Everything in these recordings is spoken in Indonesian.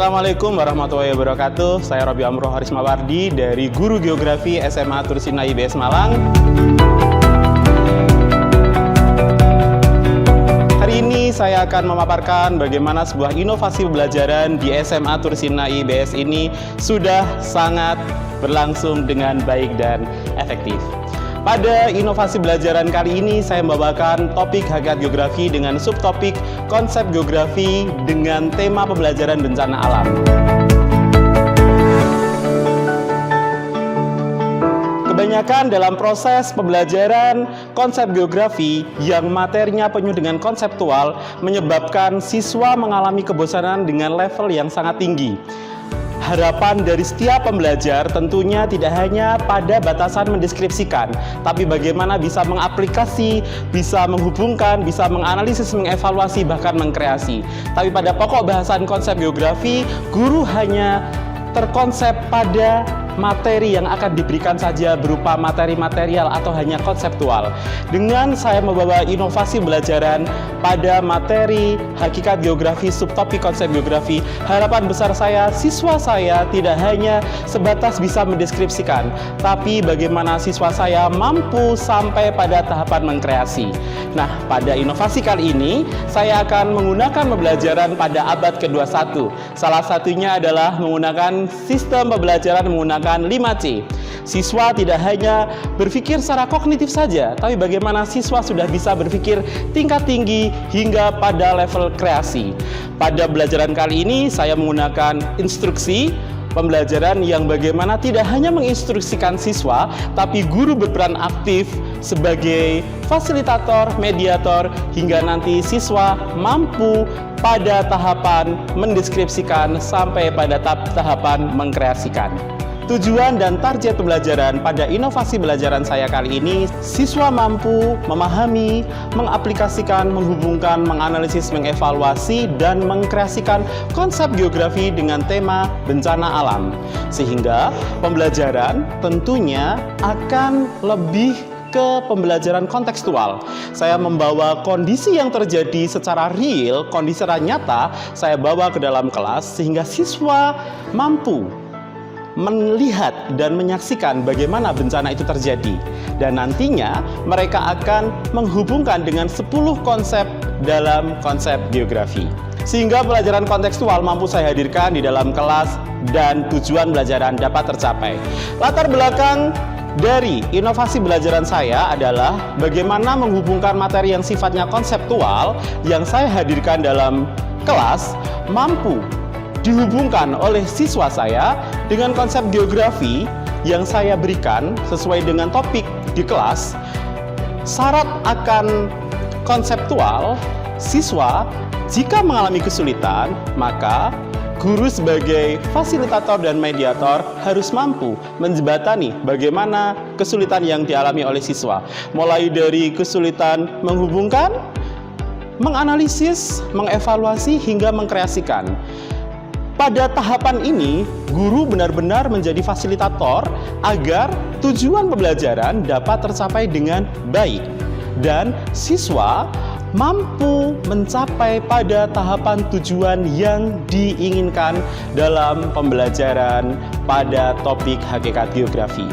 Assalamualaikum warahmatullahi wabarakatuh. Saya Robi Amroh Haris Mawardi dari Guru Geografi SMA Tursina IBS Malang. Hari ini saya akan memaparkan bagaimana sebuah inovasi pembelajaran di SMA Tursina IBS ini sudah sangat berlangsung dengan baik dan efektif. Pada inovasi pembelajaran kali ini saya membawakan topik hakikat geografi dengan subtopik konsep geografi dengan tema pembelajaran bencana alam. Kebanyakan dalam proses pembelajaran konsep geografi yang materinya penuh dengan konseptual menyebabkan siswa mengalami kebosanan dengan level yang sangat tinggi. Harapan dari setiap pembelajar tentunya tidak hanya pada batasan mendeskripsikan, tapi bagaimana bisa mengaplikasi, bisa menghubungkan, bisa menganalisis, mengevaluasi, bahkan mengkreasi. Tapi pada pokok bahasan konsep geografi, guru hanya terkonsep pada materi yang akan diberikan saja berupa materi material atau hanya konseptual. Dengan saya membawa inovasi pembelajaran pada materi hakikat geografi, subtopik konsep geografi, harapan besar saya, siswa saya tidak hanya sebatas bisa mendeskripsikan, tapi bagaimana siswa saya mampu sampai pada tahapan mengkreasi. Nah, pada inovasi kali ini, saya akan menggunakan pembelajaran pada abad ke-21. Salah satunya adalah menggunakan sistem pembelajaran menggunakan 5C. Siswa tidak hanya berpikir secara kognitif saja, tapi bagaimana siswa sudah bisa berpikir tingkat tinggi hingga pada level kreasi. Pada pembelajaran kali ini saya menggunakan instruksi pembelajaran yang bagaimana tidak hanya menginstruksikan siswa, tapi guru berperan aktif sebagai fasilitator, mediator, hingga nanti siswa mampu pada tahapan mendeskripsikan sampai pada tahapan mengkreasikan. Tujuan dan target pembelajaran pada inovasi pembelajaran saya kali ini, siswa mampu memahami, mengaplikasikan, menghubungkan, menganalisis, mengevaluasi, dan mengkreasikan konsep geografi dengan tema bencana alam. Sehingga pembelajaran tentunya akan lebih ke pembelajaran kontekstual. Saya membawa kondisi yang terjadi secara real, kondisi secara nyata, saya bawa ke dalam kelas sehingga siswa mampu melihat dan menyaksikan bagaimana bencana itu terjadi. Dan nantinya mereka akan menghubungkan dengan 10 konsep dalam konsep geografi. Sehingga pelajaran kontekstual mampu saya hadirkan di dalam kelas dan tujuan pelajaran dapat tercapai. Latar belakang dari inovasi pembelajaran saya adalah bagaimana menghubungkan materi yang sifatnya konseptual yang saya hadirkan dalam kelas mampu dihubungkan oleh siswa saya dengan konsep geografi yang saya berikan sesuai dengan topik di kelas. Syarat akan konseptual, siswa jika mengalami kesulitan, maka guru sebagai fasilitator dan mediator harus mampu menjembatani bagaimana kesulitan yang dialami oleh siswa. Mulai dari kesulitan menghubungkan, menganalisis, mengevaluasi, hingga mengkreasikan. Pada tahapan ini, guru benar-benar menjadi fasilitator agar tujuan pembelajaran dapat tercapai dengan baik. Dan siswa mampu mencapai pada tahapan tujuan yang diinginkan dalam pembelajaran pada topik hakikat geografi.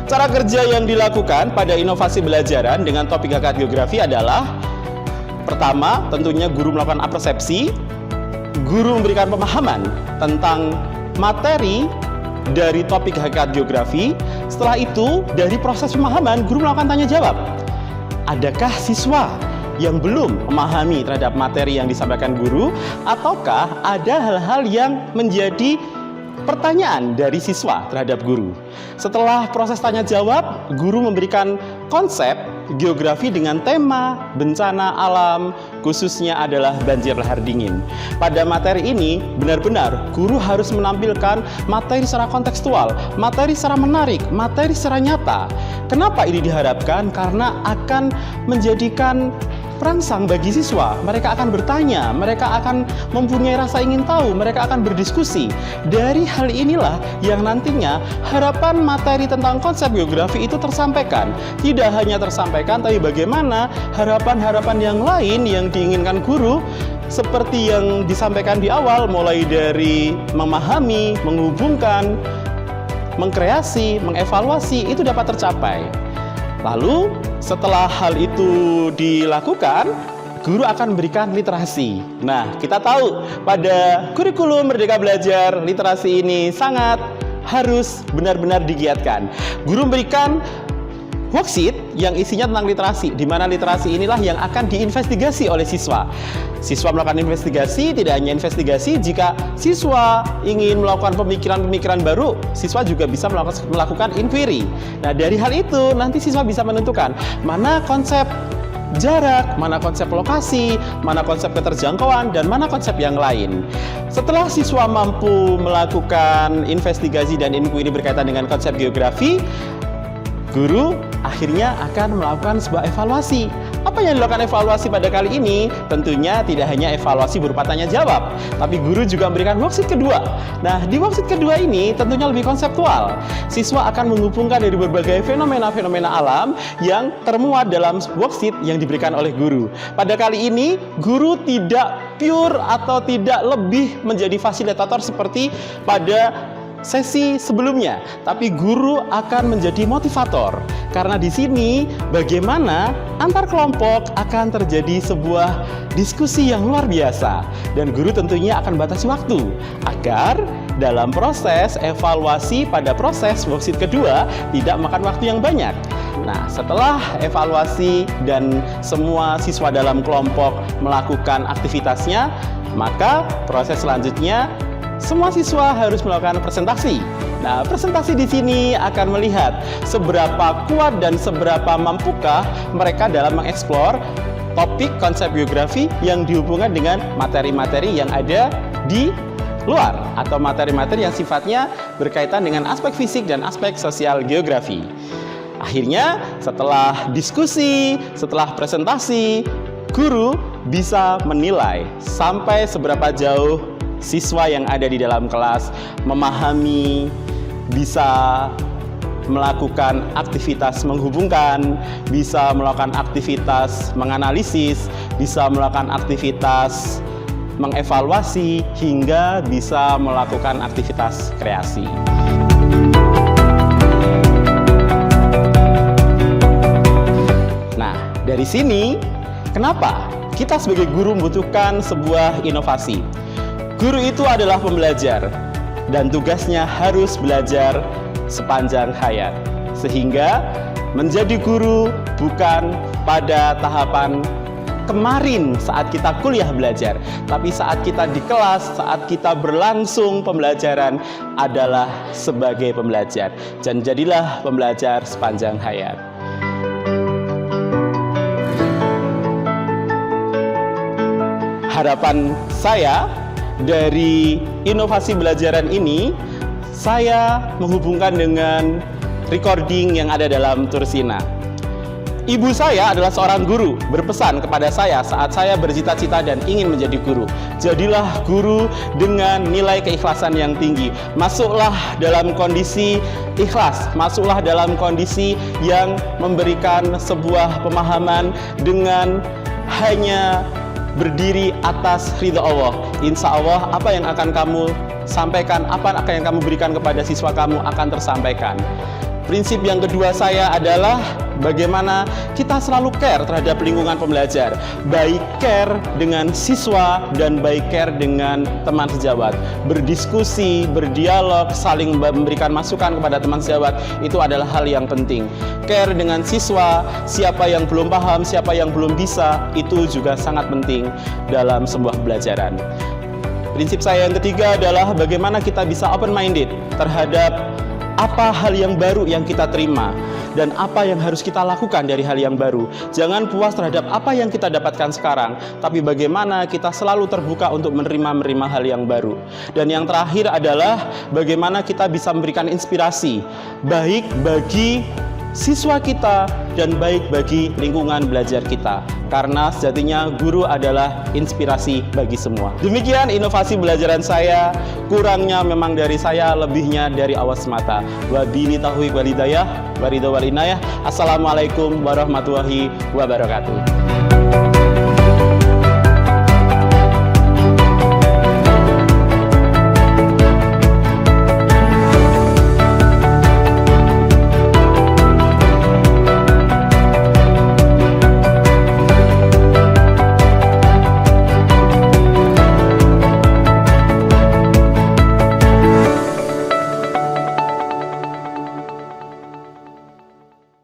Cara kerja yang dilakukan pada inovasi pembelajaran dengan topik hakikat geografi adalah: pertama, tentunya guru melakukan apersepsi. Guru memberikan pemahaman tentang materi dari topik hakikat geografi. Setelah itu, dari proses pemahaman, guru melakukan tanya jawab. Adakah siswa yang belum memahami terhadap materi yang disampaikan guru, ataukah ada hal-hal yang menjadi pertanyaan dari siswa terhadap guru? Setelah proses tanya jawab, guru memberikan konsep geografi dengan tema bencana alam, khususnya adalah banjir lahar dingin. Pada materi ini, benar-benar guru harus menampilkan materi secara kontekstual, materi secara menarik, materi secara nyata. Kenapa ini diharapkan? Karena akan menjadikan perangsang bagi siswa. Mereka akan bertanya, mereka akan mempunyai rasa ingin tahu, mereka akan berdiskusi. Dari hal inilah yang nantinya harapan materi tentang konsep geografi itu tersampaikan. Tidak hanya tersampaikan, tapi bagaimana harapan-harapan yang lain yang diinginkan guru seperti yang disampaikan di awal, mulai dari memahami, menghubungkan, mengkreasi, mengevaluasi, itu dapat tercapai. Lalu setelah hal itu dilakukan, guru akan memberikan literasi. Nah, kita tahu pada kurikulum Merdeka Belajar, literasi ini sangat harus benar-benar digiatkan. Guru memberikan worksheet yang isinya tentang literasi, di mana literasi inilah yang akan diinvestigasi oleh siswa. Siswa melakukan investigasi, tidak hanya investigasi, jika siswa ingin melakukan pemikiran-pemikiran baru, siswa juga bisa melakukan inquiry. Nah, dari hal itu nanti siswa bisa menentukan mana konsep jarak, mana konsep lokasi, mana konsep keterjangkauan, dan mana konsep yang lain. Setelah siswa mampu melakukan investigasi dan inquiry berkaitan dengan konsep geografi, guru akhirnya akan melakukan sebuah evaluasi. Apa yang dilakukan evaluasi pada kali ini? Tentunya tidak hanya evaluasi berupa tanya jawab, tapi guru juga memberikan worksheet kedua. Nah, di worksheet kedua ini tentunya lebih konseptual. Siswa akan menghubungkan dari berbagai fenomena-fenomena alam yang termuat dalam worksheet yang diberikan oleh guru. Pada kali ini, guru tidak pure atau tidak lebih menjadi fasilitator seperti pada sesi sebelumnya, tapi guru akan menjadi motivator. Karena di sini bagaimana antar kelompok akan terjadi sebuah diskusi yang luar biasa, dan guru tentunya akan batasi waktu agar dalam proses evaluasi pada proses worksheet kedua tidak makan waktu yang banyak. Nah, setelah evaluasi dan semua siswa dalam kelompok melakukan aktivitasnya, maka proses selanjutnya semua siswa harus melakukan presentasi. Nah, presentasi di sini akan melihat seberapa kuat dan seberapa mampukah mereka dalam mengeksplor topik konsep geografi yang dihubungkan dengan materi-materi yang ada di luar, atau materi-materi yang sifatnya berkaitan dengan aspek fisik dan aspek sosial geografi. Akhirnya, setelah diskusi, setelah presentasi, guru bisa menilai sampai seberapa jauh siswa yang ada di dalam kelas memahami, bisa melakukan aktivitas menghubungkan, bisa melakukan aktivitas menganalisis, bisa melakukan aktivitas mengevaluasi, hingga bisa melakukan aktivitas kreasi. Nah, dari sini kenapa kita sebagai guru membutuhkan sebuah inovasi? Guru itu adalah pembelajar, dan tugasnya harus belajar sepanjang hayat. Sehingga menjadi guru bukan pada tahapan kemarin saat kita kuliah belajar, tapi saat kita di kelas, saat kita berlangsung pembelajaran adalah sebagai pembelajar. Dan jadilah pembelajar sepanjang hayat. Harapan saya dari inovasi belajaran ini, saya menghubungkan dengan recording yang ada dalam Tursina. Ibu saya adalah seorang guru, berpesan kepada saya saat saya bercita-cita dan ingin menjadi guru. Jadilah guru dengan nilai keikhlasan yang tinggi. Masuklah dalam kondisi ikhlas, masuklah dalam kondisi yang memberikan sebuah pemahaman dengan hanya berdiri atas ridha Allah. Insya Allah apa yang akan kamu sampaikan, apa yang kamu berikan kepada siswa kamu akan tersampaikan. Prinsip yang kedua saya adalah bagaimana kita selalu care terhadap lingkungan pembelajar. Baik care dengan siswa dan baik care dengan teman sejawat. Berdiskusi, berdialog, saling memberikan masukan kepada teman sejawat, itu adalah hal yang penting. Care dengan siswa, siapa yang belum paham, siapa yang belum bisa, itu juga sangat penting dalam sebuah pembelajaran. Prinsip saya yang ketiga adalah bagaimana kita bisa open-minded terhadap apa hal yang baru yang kita terima dan apa yang harus kita lakukan dari hal yang baru. Jangan puas terhadap apa yang kita dapatkan sekarang, tapi bagaimana kita selalu terbuka untuk menerima hal yang baru. Dan yang terakhir adalah bagaimana kita bisa memberikan inspirasi baik bagi siswa kita, dan baik bagi lingkungan belajar kita. Karena sejatinya guru adalah inspirasi bagi semua. Demikian inovasi belajaran saya, kurangnya memang dari saya, lebihnya dari Allah semata. Wabillahi taufiq wal hidayah, waridho wal inayah. Assalamualaikum warahmatullahi wabarakatuh.